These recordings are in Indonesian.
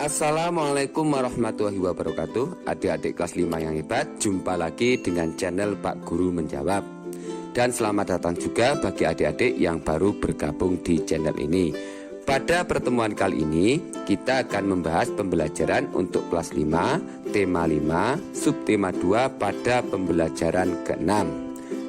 Assalamualaikum warahmatullahi wabarakatuh. Adik-adik kelas 5 yang hebat, jumpa lagi dengan channel Pak Guru Menjawab. Dan selamat datang juga bagi adik-adik yang baru bergabung di channel ini. Pada pertemuan kali ini kita akan membahas pembelajaran untuk kelas 5, tema 5, subtema 2 pada pembelajaran ke-6.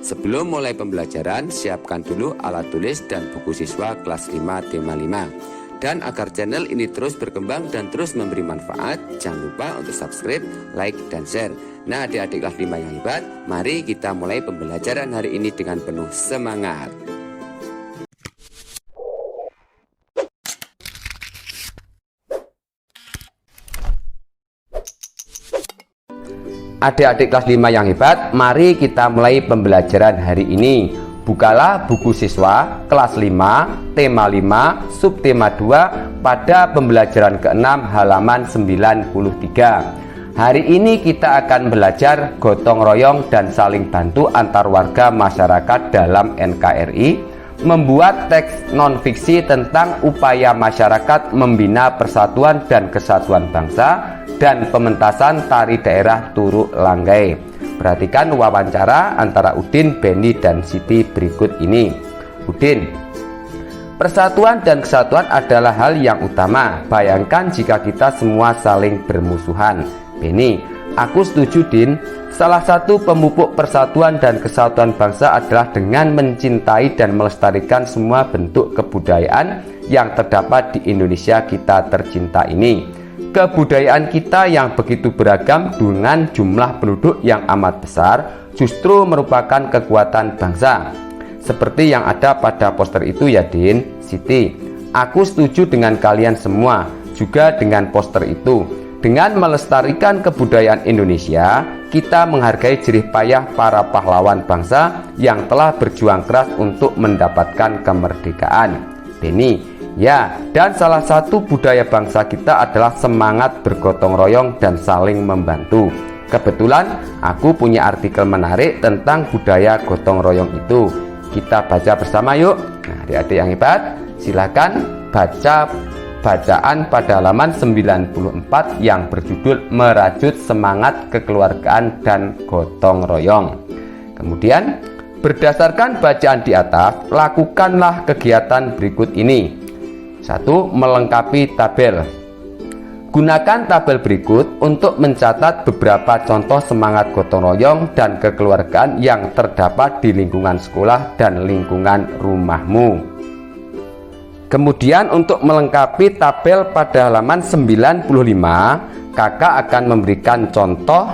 Sebelum mulai pembelajaran, siapkan dulu alat tulis dan buku siswa kelas 5 tema 5. Dan agar channel ini terus berkembang dan terus memberi manfaat, jangan lupa untuk subscribe, like, dan share. Nah, adik-adik kelas 5 yang hebat, mari kita mulai pembelajaran hari ini dengan penuh semangat. Adik-adik kelas 5 yang hebat, mari kita mulai pembelajaran hari ini. Bukalah buku siswa kelas 5, tema 5, subtema 2 pada pembelajaran ke-6 halaman 93. Hari ini kita akan belajar gotong royong dan saling bantu antar warga masyarakat dalam NKRI, membuat teks non-fiksi tentang upaya masyarakat membina persatuan dan kesatuan bangsa, dan pementasan tari daerah Turuk Langgai. Perhatikan wawancara antara Udin, Beni, dan Siti berikut ini. Udin: persatuan dan kesatuan adalah hal yang utama. Bayangkan jika kita semua saling bermusuhan. Beni: aku setuju, Din. Salah satu pemupuk persatuan dan kesatuan bangsa adalah dengan mencintai dan melestarikan semua bentuk kebudayaan yang terdapat di Indonesia kita tercinta ini. Kebudayaan kita yang begitu beragam dengan jumlah penduduk yang amat besar justru merupakan kekuatan bangsa. Seperti yang ada pada poster itu ya, Din. Siti: aku setuju dengan kalian semua, juga dengan poster itu. Dengan melestarikan kebudayaan Indonesia, kita menghargai jerih payah para pahlawan bangsa yang telah berjuang keras untuk mendapatkan kemerdekaan. Beni: ya, dan salah satu budaya bangsa kita adalah semangat bergotong royong dan saling membantu. Kebetulan aku punya artikel menarik tentang budaya gotong royong itu. Kita baca bersama yuk. Nah, adik-adik yang hebat, silakan baca bacaan pada halaman 94 yang berjudul Merajut Semangat Kekeluargaan dan Gotong Royong. Kemudian, berdasarkan bacaan di atas, lakukanlah kegiatan berikut ini. 1. Melengkapi tabel. Gunakan tabel berikut untuk mencatat beberapa contoh semangat gotong royong dan kekeluargaan yang terdapat di lingkungan sekolah dan lingkungan rumahmu. Kemudian untuk melengkapi tabel pada halaman 95, kakak akan memberikan contoh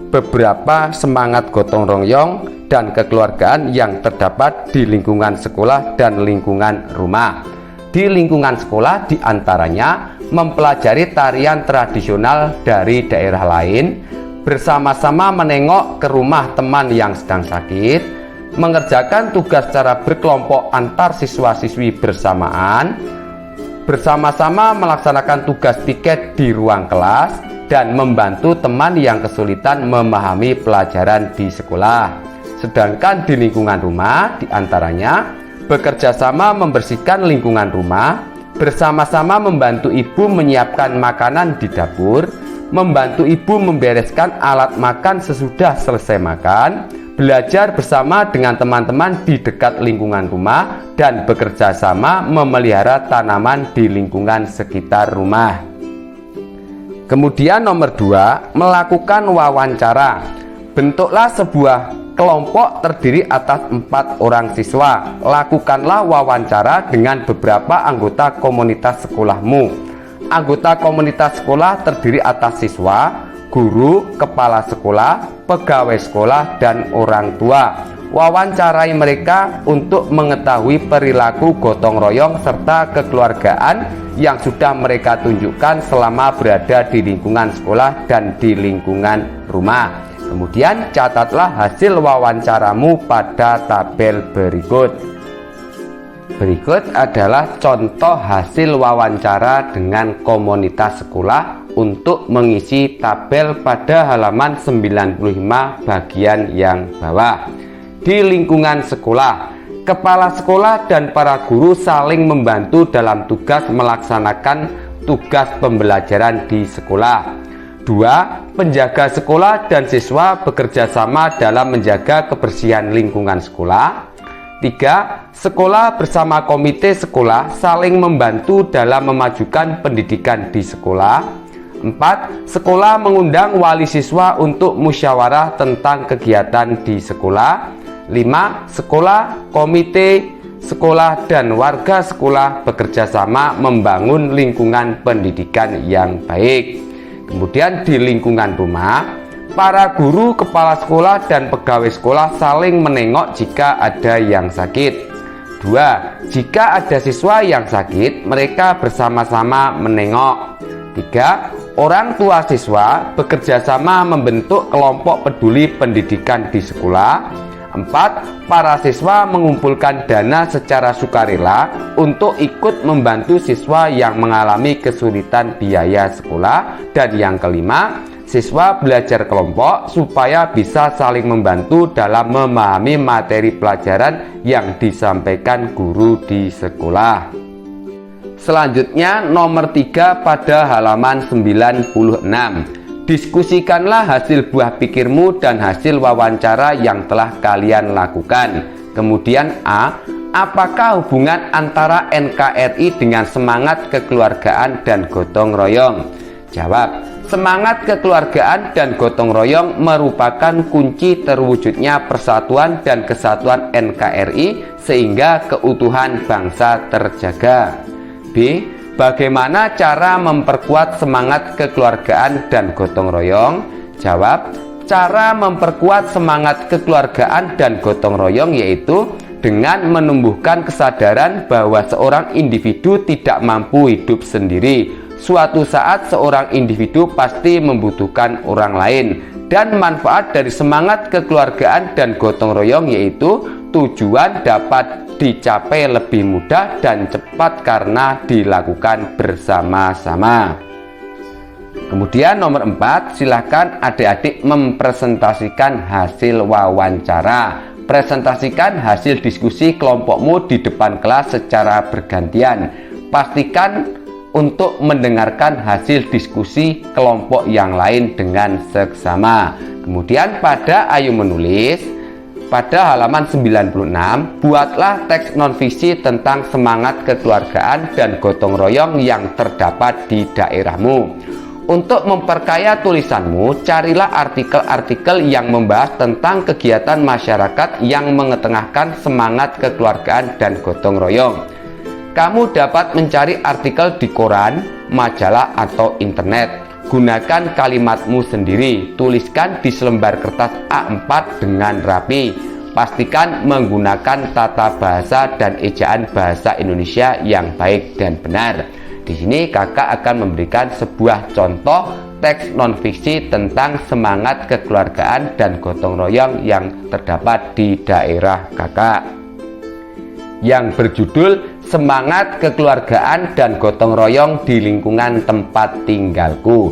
beberapa semangat gotong royong dan kekeluargaan yang terdapat di lingkungan sekolah dan lingkungan rumah. Di lingkungan sekolah diantaranya mempelajari tarian tradisional dari daerah lain, bersama-sama menengok ke rumah teman yang sedang sakit, mengerjakan tugas secara berkelompok antar siswa-siswi bersamaan, bersama-sama melaksanakan tugas piket di ruang kelas, dan membantu teman yang kesulitan memahami pelajaran di sekolah. Sedangkan di lingkungan rumah diantaranya bekerja sama membersihkan lingkungan rumah, bersama-sama membantu ibu menyiapkan makanan di dapur, membantu ibu membereskan alat makan sesudah selesai makan, belajar bersama dengan teman-teman di dekat lingkungan rumah, dan bekerja sama memelihara tanaman di lingkungan sekitar rumah. Kemudian nomor 2, melakukan wawancara. Bentuklah sebuah kelompok terdiri atas 4 orang siswa. Lakukanlah wawancara dengan beberapa anggota komunitas sekolahmu. Anggota komunitas sekolah terdiri atas siswa, guru, kepala sekolah, pegawai sekolah, dan orang tua. Wawancarai mereka untuk mengetahui perilaku gotong royong serta kekeluargaan yang sudah mereka tunjukkan selama berada di lingkungan sekolah dan di lingkungan rumah. Kemudian catatlah hasil wawancaramu pada tabel berikut. Berikut adalah contoh hasil wawancara dengan komunitas sekolah untuk mengisi tabel pada halaman 95 bagian yang bawah. Di lingkungan sekolah, kepala sekolah dan para guru saling membantu dalam tugas melaksanakan tugas pembelajaran di sekolah. 2. Penjaga sekolah dan siswa bekerja sama dalam menjaga kebersihan lingkungan sekolah. 3. Sekolah bersama komite sekolah saling membantu dalam memajukan pendidikan di sekolah. 4. Sekolah mengundang wali siswa untuk musyawarah tentang kegiatan di sekolah. 5. Sekolah, komite sekolah, dan warga sekolah bekerja sama membangun lingkungan pendidikan yang baik. Kemudian di lingkungan rumah, para guru, kepala sekolah, dan pegawai sekolah saling menengok jika ada yang sakit. 2. Jika ada siswa yang sakit, mereka bersama-sama menengok. 3. Orang tua siswa bekerja sama membentuk kelompok peduli pendidikan di sekolah. 4. Para siswa mengumpulkan dana secara sukarela untuk ikut membantu siswa yang mengalami kesulitan biaya sekolah. Dan yang kelima, siswa belajar kelompok supaya bisa saling membantu dalam memahami materi pelajaran yang disampaikan guru di sekolah. Selanjutnya nomor 3 pada halaman 96. Diskusikanlah hasil buah pikirmu dan hasil wawancara yang telah kalian lakukan. Kemudian A. Apakah hubungan antara NKRI dengan semangat kekeluargaan dan gotong royong? Jawab. Semangat kekeluargaan dan gotong royong merupakan kunci terwujudnya persatuan dan kesatuan NKRI sehingga keutuhan bangsa terjaga. B. Bagaimana cara memperkuat semangat kekeluargaan dan gotong royong? Jawab. Cara memperkuat semangat kekeluargaan dan gotong royong yaitu dengan menumbuhkan kesadaran bahwa seorang individu tidak mampu hidup sendiri. Suatu saat seorang individu pasti membutuhkan orang lain, dan manfaat dari semangat kekeluargaan dan gotong royong yaitu tujuan dapat dicapai lebih mudah dan cepat karena dilakukan bersama-sama. Kemudian nomor 4, silahkan adik-adik mempresentasikan hasil wawancara. Presentasikan hasil diskusi kelompokmu di depan kelas secara bergantian. Pastikan untuk mendengarkan hasil diskusi kelompok yang lain dengan seksama. Kemudian pada ayo menulis, pada halaman 96, buatlah teks non-fiksi tentang semangat kekeluargaan dan gotong royong yang terdapat di daerahmu. Untuk memperkaya tulisanmu, carilah artikel-artikel yang membahas tentang kegiatan masyarakat yang mengetengahkan semangat kekeluargaan dan gotong royong. Kamu dapat mencari artikel di koran, majalah, atau internet. Gunakan kalimatmu sendiri, tuliskan di selembar kertas A4 dengan rapi. Pastikan menggunakan tata bahasa dan ejaan bahasa Indonesia yang baik dan benar. Di sini kakak akan memberikan sebuah contoh teks non-fiksi tentang semangat kekeluargaan dan gotong royong yang terdapat di daerah kakak, yang berjudul Semangat Kekeluargaan dan Gotong Royong di Lingkungan Tempat Tinggalku.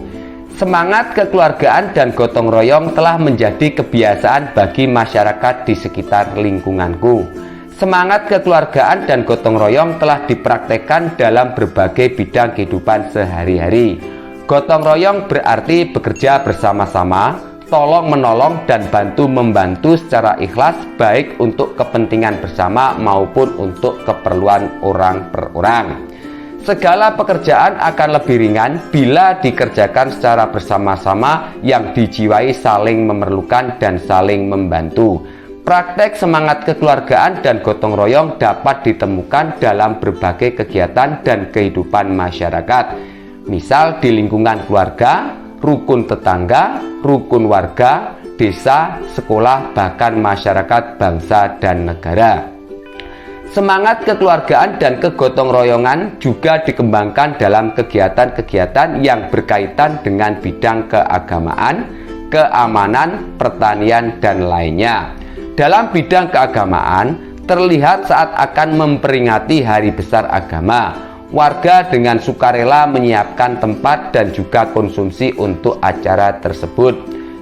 Semangat kekeluargaan dan gotong royong telah menjadi kebiasaan bagi masyarakat di sekitar lingkunganku. Semangat kekeluargaan dan gotong royong telah dipraktekkan dalam berbagai bidang kehidupan sehari-hari. Gotong royong berarti bekerja bersama-sama, tolong-menolong, dan bantu-membantu secara ikhlas, baik untuk kepentingan bersama maupun untuk keperluan orang per orang. Segala pekerjaan akan lebih ringan bila dikerjakan secara bersama-sama yang dijiwai saling memerlukan dan saling membantu. Praktek semangat kekeluargaan dan gotong royong dapat ditemukan dalam berbagai kegiatan dan kehidupan masyarakat. Misal di lingkungan keluarga, rukun tetangga, rukun warga, desa, sekolah, bahkan masyarakat, bangsa, dan negara. Semangat kekeluargaan dan kegotong royongan juga dikembangkan dalam kegiatan-kegiatan yang berkaitan dengan bidang keagamaan, keamanan, pertanian, dan lainnya. Dalam bidang keagamaan, terlihat saat akan memperingati Hari Besar Agama, warga dengan sukarela menyiapkan tempat dan juga konsumsi untuk acara tersebut.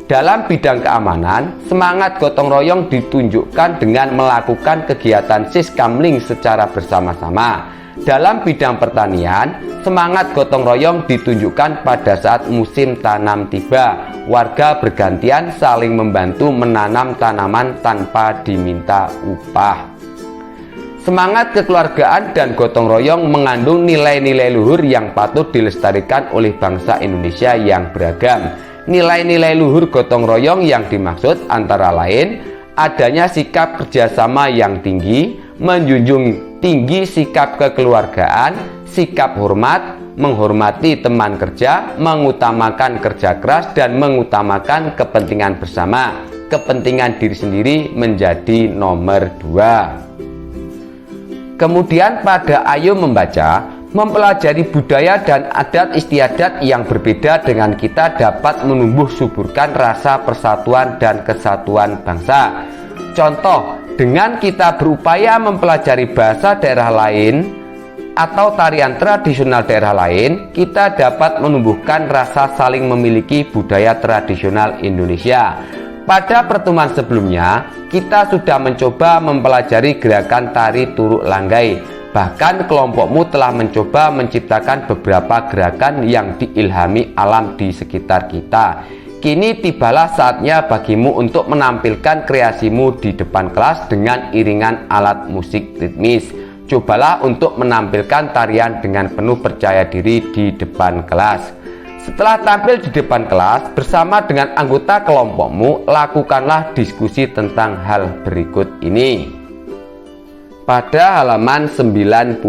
Dalam bidang keamanan, semangat gotong royong ditunjukkan dengan melakukan kegiatan siskamling secara bersama-sama. Dalam bidang pertanian, semangat gotong royong ditunjukkan pada saat musim tanam tiba. Warga bergantian saling membantu menanam tanaman tanpa diminta upah. Semangat kekeluargaan dan gotong royong mengandung nilai-nilai luhur yang patut dilestarikan oleh bangsa Indonesia yang beragam. Nilai-nilai luhur gotong royong yang dimaksud antara lain adanya sikap kerjasama yang tinggi, menjunjung tinggi sikap kekeluargaan, sikap hormat, menghormati teman kerja, mengutamakan kerja keras, dan mengutamakan kepentingan bersama. Kepentingan diri sendiri menjadi nomor 2. Kemudian pada Ayo Membaca, mempelajari budaya dan adat istiadat yang berbeda dengan kita dapat menumbuh suburkan rasa persatuan dan kesatuan bangsa. Contoh, dengan kita berupaya mempelajari bahasa daerah lain atau tarian tradisional daerah lain, kita dapat menumbuhkan rasa saling memiliki budaya tradisional Indonesia. Pada pertemuan sebelumnya, kita sudah mencoba mempelajari gerakan tari Turuk Langgai. Bahkan kelompokmu telah mencoba menciptakan beberapa gerakan yang diilhami alam di sekitar kita. Kini tibalah saatnya bagimu untuk menampilkan kreasimu di depan kelas dengan iringan alat musik ritmis. Cobalah untuk menampilkan tarian dengan penuh percaya diri di depan kelas. Setelah tampil di depan kelas bersama dengan anggota kelompokmu, lakukanlah diskusi tentang hal berikut ini. Pada halaman 97,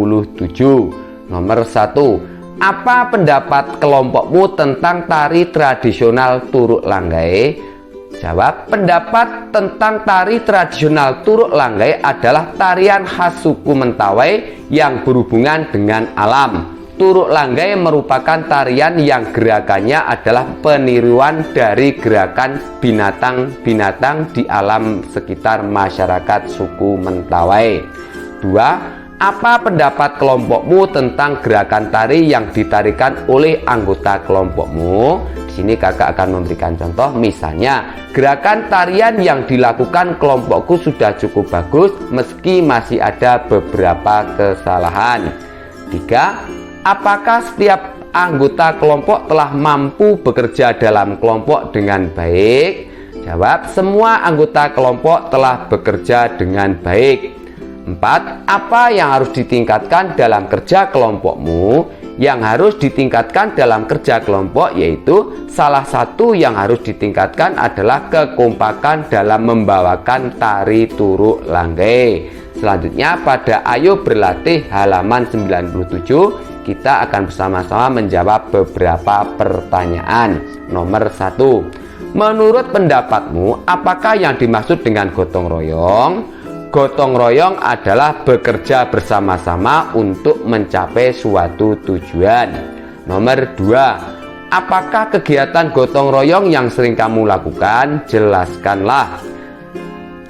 nomor 1. Apa pendapat kelompokmu tentang tari tradisional Turuk Langgai? Jawab, pendapat tentang tari tradisional Turuk Langgai adalah tarian khas suku Mentawai yang berhubungan dengan alam. Turuk Langgai merupakan tarian yang gerakannya adalah peniruan dari gerakan binatang-binatang di alam sekitar masyarakat suku Mentawai. 2. Apa pendapat kelompokmu tentang gerakan tari yang ditarikan oleh anggota kelompokmu? Di sini kakak akan memberikan contoh, misalnya gerakan tarian yang dilakukan kelompokku sudah cukup bagus meski masih ada beberapa kesalahan. 3. Apakah setiap anggota kelompok telah mampu bekerja dalam kelompok dengan baik? Jawab, semua anggota kelompok telah bekerja dengan baik. 4. Apa yang harus ditingkatkan dalam kerja kelompokmu? Yang harus ditingkatkan dalam kerja kelompok yaitu salah satu yang harus ditingkatkan adalah kekompakan dalam membawakan tari Turuk Langgai. Selanjutnya pada Ayo Berlatih halaman 97, kita akan bersama-sama menjawab beberapa pertanyaan. Nomor 1. Menurut pendapatmu, apakah yang dimaksud dengan gotong royong? Gotong royong adalah bekerja bersama-sama untuk mencapai suatu tujuan. Nomor 2. Apakah kegiatan gotong royong yang sering kamu lakukan? Jelaskanlah.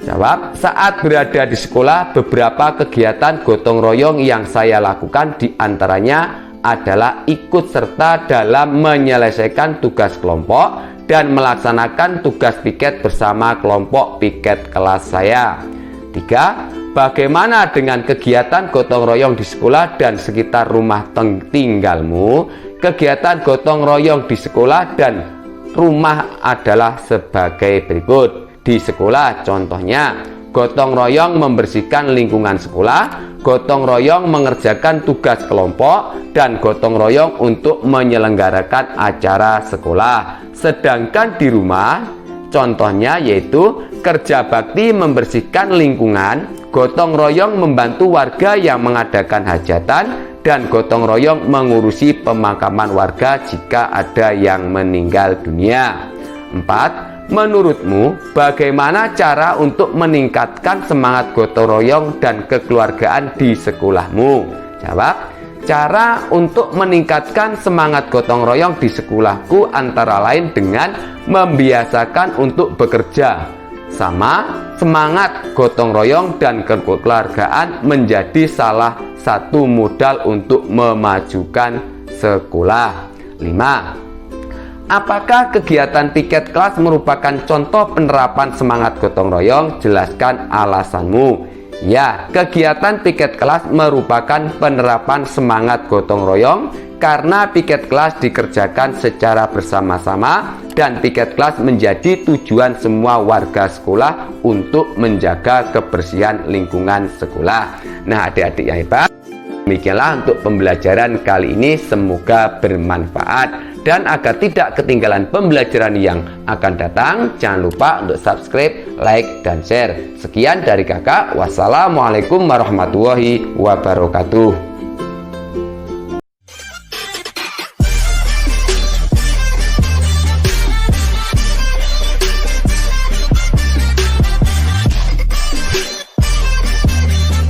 Jawab, saat berada di sekolah, beberapa kegiatan gotong royong yang saya lakukan diantaranya adalah ikut serta dalam menyelesaikan tugas kelompok dan melaksanakan tugas piket bersama kelompok piket kelas saya. 3. Bagaimana dengan kegiatan gotong royong di sekolah dan sekitar rumah tinggalmu? Kegiatan gotong royong di sekolah dan rumah adalah sebagai berikut. Di sekolah contohnya, gotong royong membersihkan lingkungan sekolah, gotong royong mengerjakan tugas kelompok, dan gotong royong untuk menyelenggarakan acara sekolah. Sedangkan di rumah, contohnya yaitu kerja bakti membersihkan lingkungan, gotong royong membantu warga yang mengadakan hajatan, dan gotong royong mengurusi pemakaman warga jika ada yang meninggal dunia. 4. Menurutmu, bagaimana cara untuk meningkatkan semangat gotong royong dan kekeluargaan di sekolahmu? Jawab, cara untuk meningkatkan semangat gotong royong di sekolahku antara lain dengan membiasakan untuk bekerja sama. Semangat gotong royong dan kekeluargaan menjadi salah satu modal untuk memajukan sekolah. 5. Apakah kegiatan piket kelas merupakan contoh penerapan semangat gotong royong? Jelaskan alasanmu. Ya, kegiatan piket kelas merupakan penerapan semangat gotong royong karena piket kelas dikerjakan secara bersama-sama dan piket kelas menjadi tujuan semua warga sekolah untuk menjaga kebersihan lingkungan sekolah. Nah, adik-adik yang hebat, demikianlah untuk pembelajaran kali ini, semoga bermanfaat. Dan agar tidak ketinggalan pembelajaran yang akan datang, jangan lupa untuk subscribe, like, dan share. Sekian dari kakak. Wassalamualaikum warahmatullahi wabarakatuh.